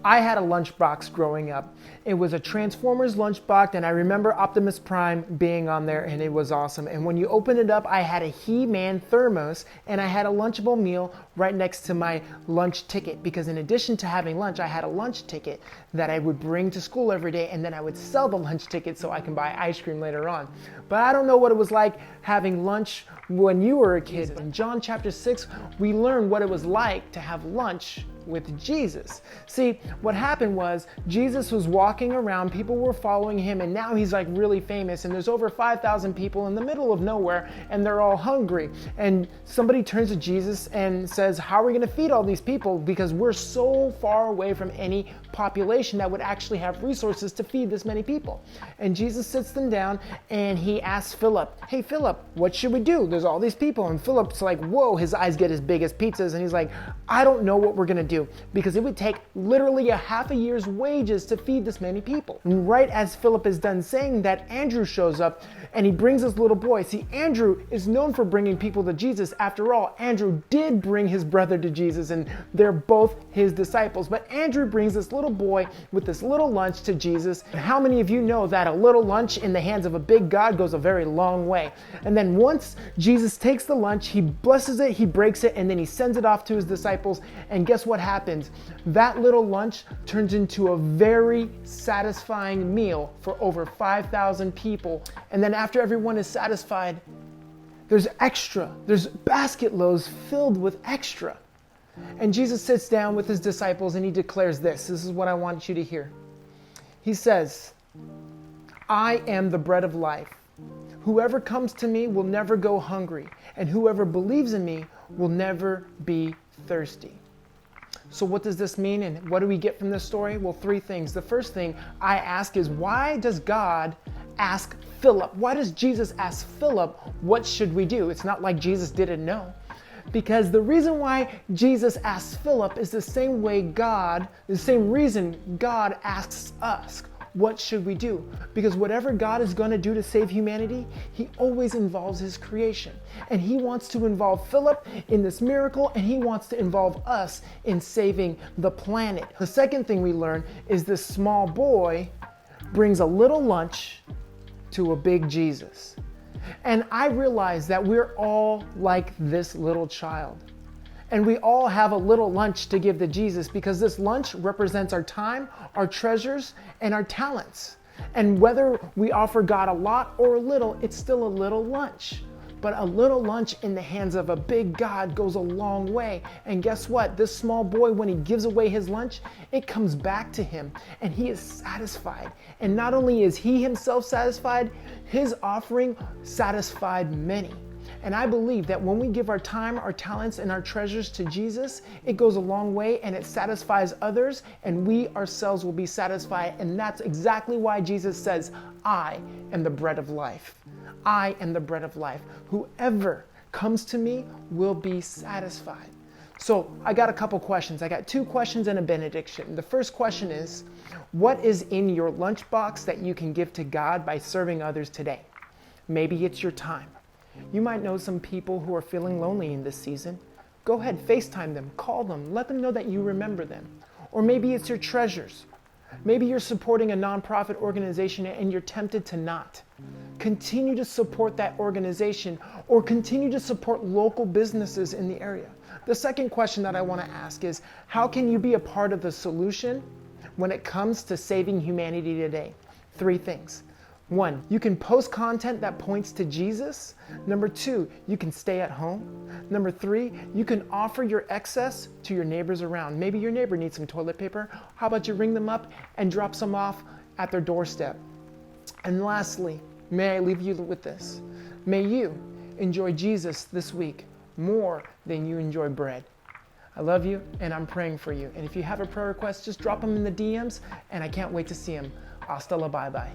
I had a lunchbox growing up. It was a Transformers lunchbox, and I remember Optimus Prime being on there, and it was awesome. And when you open it up, I had a He-Man thermos, and I had a Lunchable meal right next to my lunch ticket, because in addition to having lunch, I had a lunch ticket that I would bring to school every day, and then I would sell the lunch ticket so I can buy ice cream later on. But I don't know what it was like having lunch when you were a kid. In John chapter 6, we learn what it was like to have lunch with Jesus. See, what happened was Jesus was walking around, people were following him, and now he's like really famous, and there's over 5,000 people in the middle of nowhere, and they're all hungry. And somebody turns to Jesus and says, how are we going to feed all these people? Because we're so far away from any population that would actually have resources to feed this many people. And Jesus sits them down and he asks Philip, hey Philip, what should we do? There's all these people. And Philip's like, whoa, his eyes get as big as pizzas. And he's like, I don't know what we're going to do, because it would take literally a half a year's wages to feed this many people. And right as Philip is done saying that, Andrew shows up and he brings this little boy. See, Andrew is known for bringing people to Jesus. After all, Andrew did bring his brother to Jesus, and they're both his disciples. But Andrew brings this little boy with this little lunch to Jesus. And how many of you know that a little lunch in the hands of a big God goes a very long way? And then once Jesus takes the lunch, he blesses it, he breaks it, and then he sends it off to his disciples. And guess what happens? That little lunch turns into a very satisfying meal for over 5,000 people. And then after everyone is satisfied, there's extra. There's basket loads filled with extra. And Jesus sits down with his disciples and he declares this. This is what I want you to hear. He says, I am the bread of life. Whoever comes to me will never go hungry, and whoever believes in me will never be thirsty. So what does this mean, and what do we get from this story? Well, three things. The first thing I ask is, why does God ask Philip? Why does Jesus ask Philip, what should we do? It's not like Jesus didn't know. Because the reason why Jesus asks Philip is the same reason God asks us, what should we do? Because whatever God is going to do to save humanity, he always involves his creation. And he wants to involve Philip in this miracle, and he wants to involve us in saving the planet. The second thing we learn is this small boy brings a little lunch to a big Jesus. And I realize that we're all like this little child. And we all have a little lunch to give to Jesus, because this lunch represents our time, our treasures, and our talents. And whether we offer God a lot or a little, it's still a little lunch. But a little lunch in the hands of a big God goes a long way. And guess what? This small boy, when he gives away his lunch, it comes back to him and he is satisfied. And not only is he himself satisfied, his offering satisfied many. And I believe that when we give our time, our talents, and our treasures to Jesus, it goes a long way and it satisfies others, and we ourselves will be satisfied. And that's exactly why Jesus says, I am the bread of life. I am the bread of life. Whoever comes to me will be satisfied. So I got a couple questions. I got two questions and a benediction. The first question is, what is in your lunchbox that you can give to God by serving others today? Maybe it's your time. You might know some people who are feeling lonely in this season. Go ahead, FaceTime them, call them, let them know that you remember them. Or maybe it's your treasures. Maybe you're supporting a nonprofit organization and you're tempted to not. Continue to support that organization, or continue to support local businesses in the area. The second question that I want to ask is, how can you be a part of the solution when it comes to saving humanity today? Three things. 1, you can post content that points to Jesus. Number 2, you can stay at home. Number 3, you can offer your excess to your neighbors around. Maybe your neighbor needs some toilet paper. How about you ring them up and drop some off at their doorstep? And lastly, may I leave you with this. May you enjoy Jesus this week more than you enjoy bread. I love you and I'm praying for you. And if you have a prayer request, just drop them in the DMs and I can't wait to see them. Hasta la bye-bye.